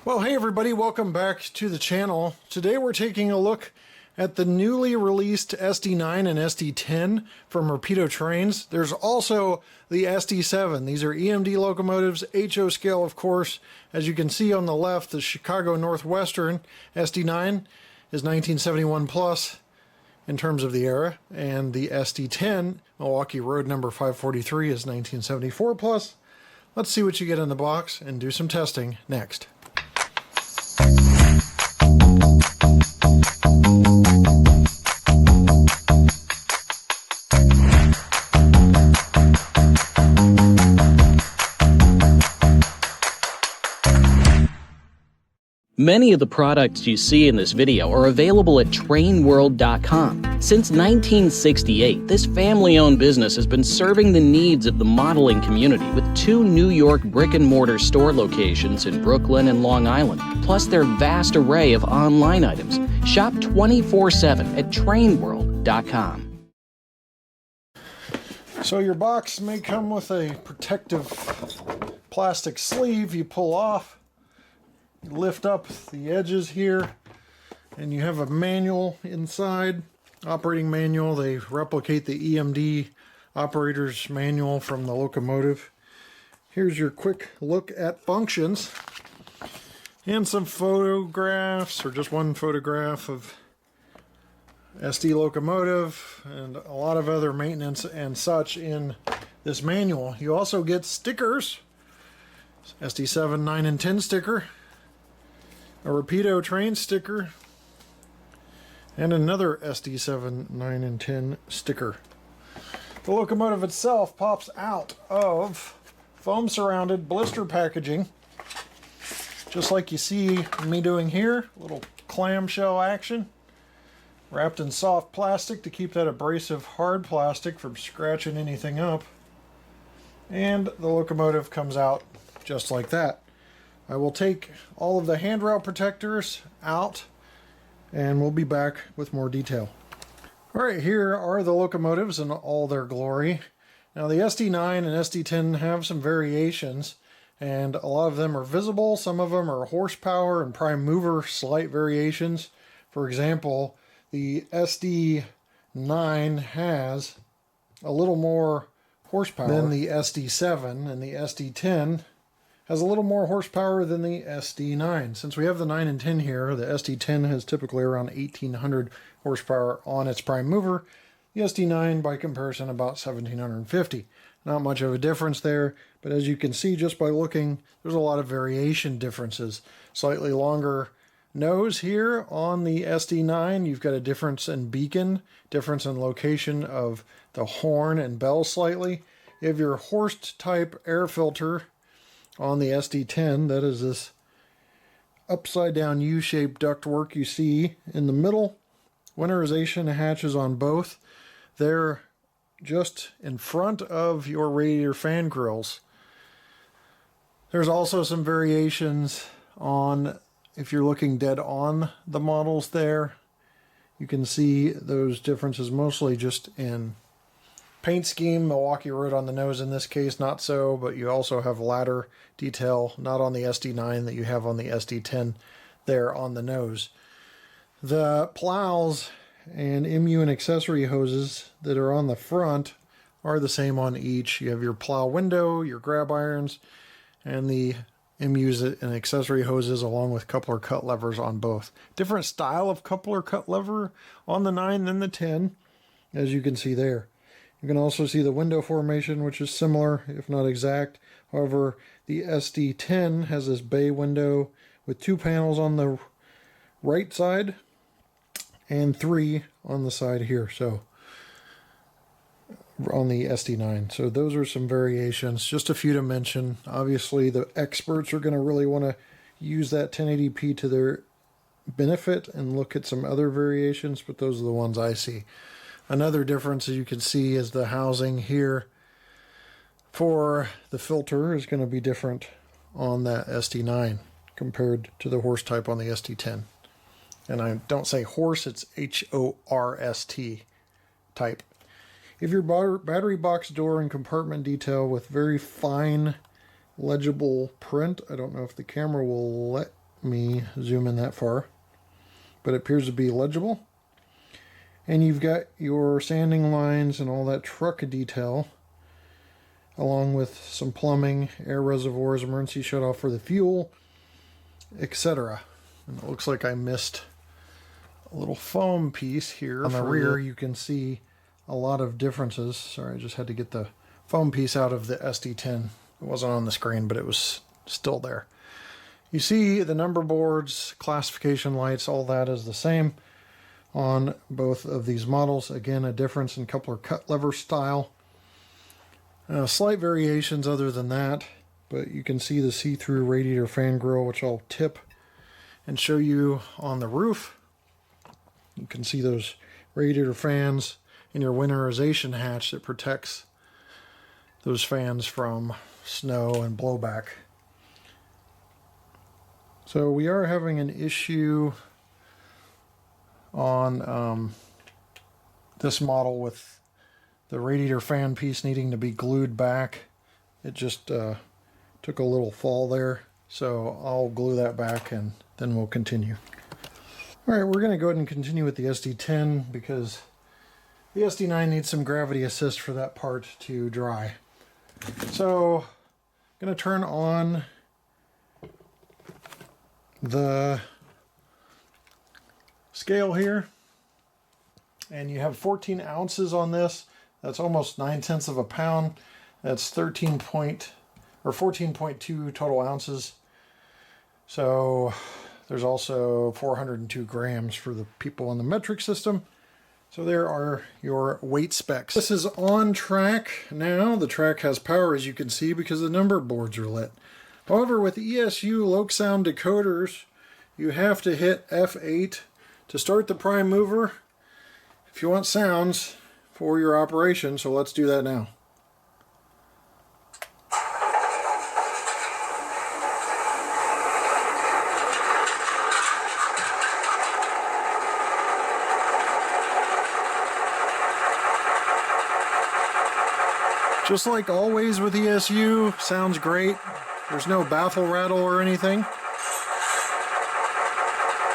Well, hey everybody, welcome back to the channel. Today we're taking a look at the newly released SD9 and SD10 from Rapido Trains. There's also the SD7. These are EMD locomotives, HO scale of course. As you can see on the left, the Chicago Northwestern SD9 is 1971 plus in terms of the era, and the SD10, Milwaukee Road number 543, is 1974 plus. Let's see what you get in the box and do some testing next. Many of the products you see in this video are available at trainworld.com. Since 1968, this family-owned business has been serving the needs of the modeling community with 2 New York brick-and-mortar store locations in Brooklyn and Long Island, plus their vast array of online items. Shop 24/7 at trainworld.com. So your box may come with a protective plastic sleeve you pull off. You lift up the edges here, and you have a manual inside, operating manual. They replicate the EMD operator's manual from the locomotive. Here's your quick look at functions, and some photographs, or just one photograph of SD locomotive, and a lot of other maintenance and such in this manual. You also get stickers, SD7, 9, and 10 sticker, a Rapido Trains sticker, and another SD7, 9, and 10 sticker. The locomotive itself pops out of foam surrounded blister packaging, just like you see me doing here. Little clamshell action, wrapped in soft plastic to keep that abrasive hard plastic from scratching anything up. And the locomotive comes out just like that. I will take all of the handrail protectors out, and we'll be back with more detail. Alright, here are the locomotives in all their glory. Now the SD9 and SD10 have some variations, and a lot of them are visible. Some of them are horsepower and prime mover slight variations. For example, the SD9 has a little more horsepower than the SD7, and the SD10 has a little more horsepower than the SD9. Since we have the 9 and 10 here, the SD10 has typically around 1800 horsepower on its prime mover. The SD9, by comparison, about 1750. Not much of a difference there, but as you can see just by looking, there's a lot of variation differences. Slightly longer nose here on the SD9. You've got a difference in beacon, difference in location of the horn and bell slightly. You have your Horst type air filter on the SD10. That is this upside down U-shaped ductwork you see in the middle. Winterization hatches on both. They're just in front of your radiator fan grills. There's also some variations on, if you're looking dead on the models there, you can see those differences mostly just in paint scheme. Milwaukee Road on the nose in this case, not so, but you also have ladder detail, not on the SD9 that you have on the SD10 there on the nose. The plows and MU and accessory hoses that are on the front are the same on each. You have your plow window, your grab irons, and the MUs and accessory hoses along with coupler cut levers on both. Different style of coupler cut lever on the 9 than the 10, as you can see there. You can also see the window formation, which is similar, if not exact. However, the SD10 has this bay window with 2 panels on the right side and 3 on the side here, so on the SD9. So those are some variations, just a few to mention. Obviously, the experts are going to really want to use that 1080p to their benefit and look at some other variations, but those are the ones I see. Another difference, as you can see, is the housing here for the filter is going to be different on that SD9 compared to the horse type on the SD10. And I don't say horse, it's H-O-R-S-T type. If your battery box door and compartment detail with very fine legible print, I don't know if the camera will let me zoom in that far, but it appears to be legible. And you've got your sanding lines and all that truck detail, along with some plumbing, air reservoirs, emergency shutoff for the fuel, etc. And it looks like I missed a little foam piece here. On the rear, you can see a lot of differences. Sorry, I just had to get the foam piece out of the SD10. It wasn't on the screen, but it was still there. You see the number boards, classification lights, all that is the same on both of these models. Again, a difference in coupler cut lever style. Slight variations other than that, but you can see the see-through radiator fan grille, which I'll tip and show you on the roof. You can see those radiator fans and your winterization hatch that protects those fans from snow and blowback. So we are having an issue on this model with the radiator fan piece needing to be glued back. It just took a little fall there, so I'll glue that back and then we'll continue. Alright, we're going to go ahead and continue with the SD10 because the SD9 needs some gravity assist for that part to dry. So I'm going to turn on the scale here, and you have 14 ounces on this. That's almost 9/10 of a pound. That's 14.2 total ounces. So there's also 402 grams for the people on the metric system. So there are your weight specs. This is on track now. The track has power, as you can see, because the number boards are lit. However, with ESU LokSound decoders, you have to hit F8 to start the prime mover if you want sounds for your operation. So let's do that now. Just like always with ESU, sounds great. There's no baffle rattle or anything.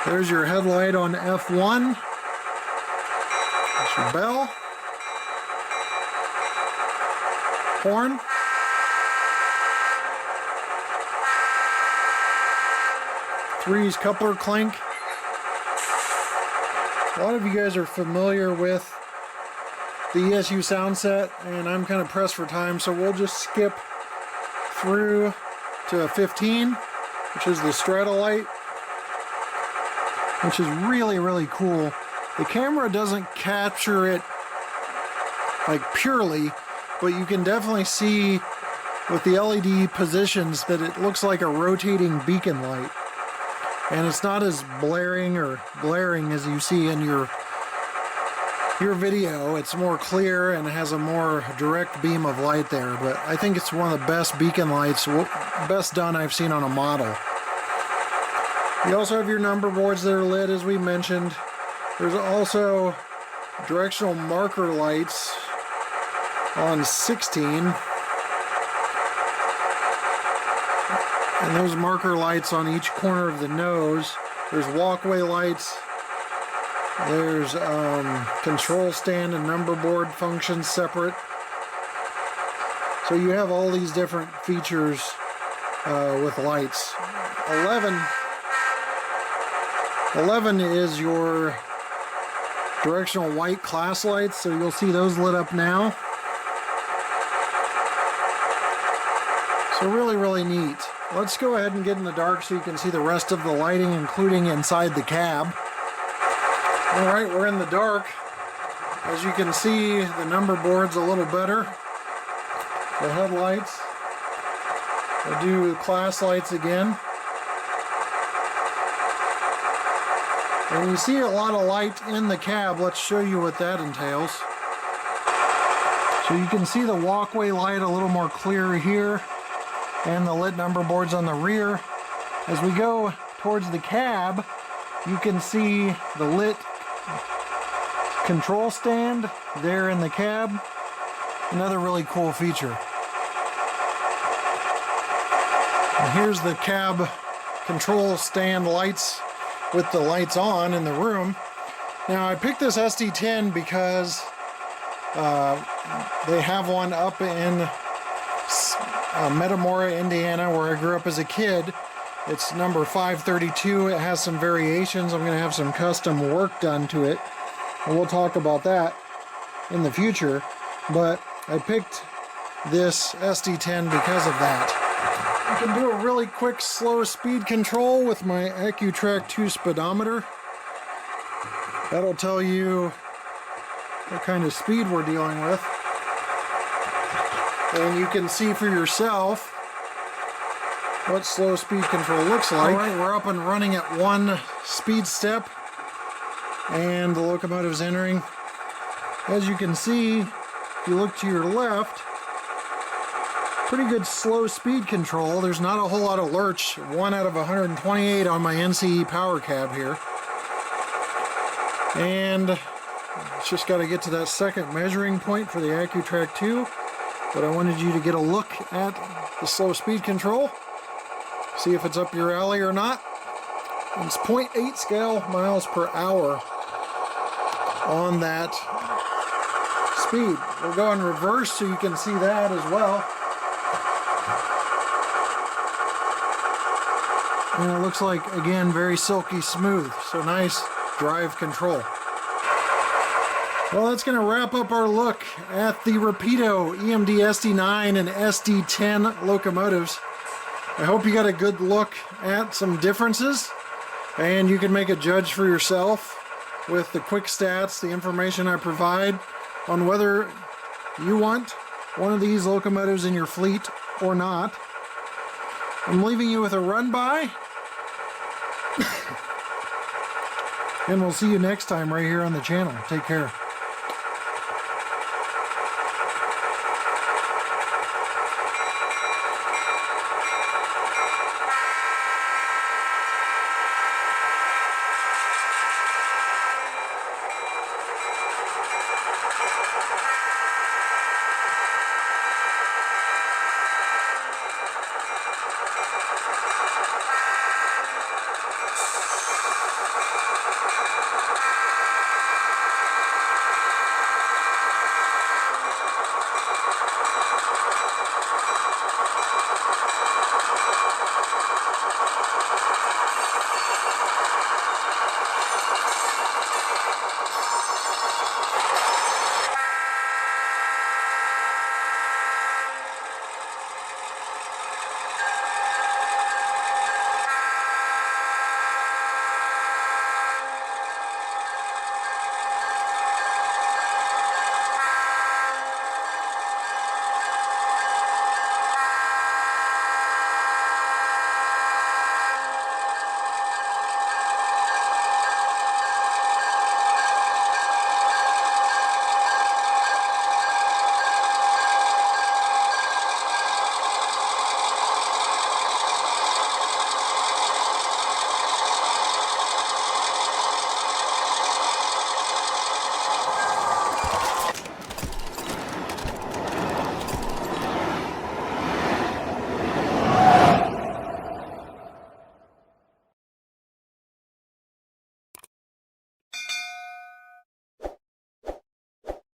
There's your headlight on F1. There's your bell. Horn. Three's coupler clink. A lot of you guys are familiar with the ESU sound set, and I'm kind of pressed for time, so we'll just skip through to 15, which is the strata light, which is really, really cool. The camera doesn't capture it like purely, but you can definitely see with the LED positions that it looks like a rotating beacon light, and it's not as blaring or glaring as you see in your video. It's more clear and has a more direct beam of light there, but I think it's one of the best beacon lights, best done I've seen on a model. You also have your number boards that are lit, as we mentioned. There's also directional marker lights on 16, and those marker lights on each corner of the nose. There's walkway lights. There's control stand and number board functions separate. So you have all these different features with lights. 11 is your directional white class lights, so you'll see those lit up now. So really, really neat. Let's go ahead and get in the dark so you can see the rest of the lighting, including inside the cab. Alright, we're in the dark. As you can see, the number board's a little better. The headlights. We'll do class lights again. And you see a lot of light in the cab. Let's show you what that entails. So you can see the walkway light a little more clear here, and the lit number boards on the rear. As we go towards the cab, you can see the lit control stand there in the cab. Another really cool feature. And here's the cab control stand lights with the lights on in the room. Now I picked this SD10 because they have one up in Metamora, Indiana, where I grew up as a kid. It's number 532. It has some variations. I'm going to have some custom work done to it, and we'll talk about that in the future. But I picked this SD10 because of that. You can do a really quick slow speed control with my AccuTrack 2 speedometer. That'll tell you what kind of speed we're dealing with. And you can see for yourself what slow speed control looks like. Alright, we're up and running at 1 speed step, and the locomotive's entering. As you can see, if you look to your left, pretty good slow speed control. There's not a whole lot of lurch. 1 out of 128 on my NCE power cab here. And it's just got to get to that second measuring point for the AccuTrack 2. But I wanted you to get a look at the slow speed control. See if it's up your alley or not. And it's 0.8 scale miles per hour on that speed. We'll go in reverse so you can see that as well. And it looks like, again, very silky smooth. So nice drive control. Well, that's going to wrap up our look at the Rapido EMD SD9 and SD10 locomotives. I hope you got a good look at some differences, and you can make a judge for yourself with the quick stats, the information I provide on whether you want one of these locomotives in your fleet or not. I'm leaving you with a run by, and we'll see you next time right here on the channel. Take care.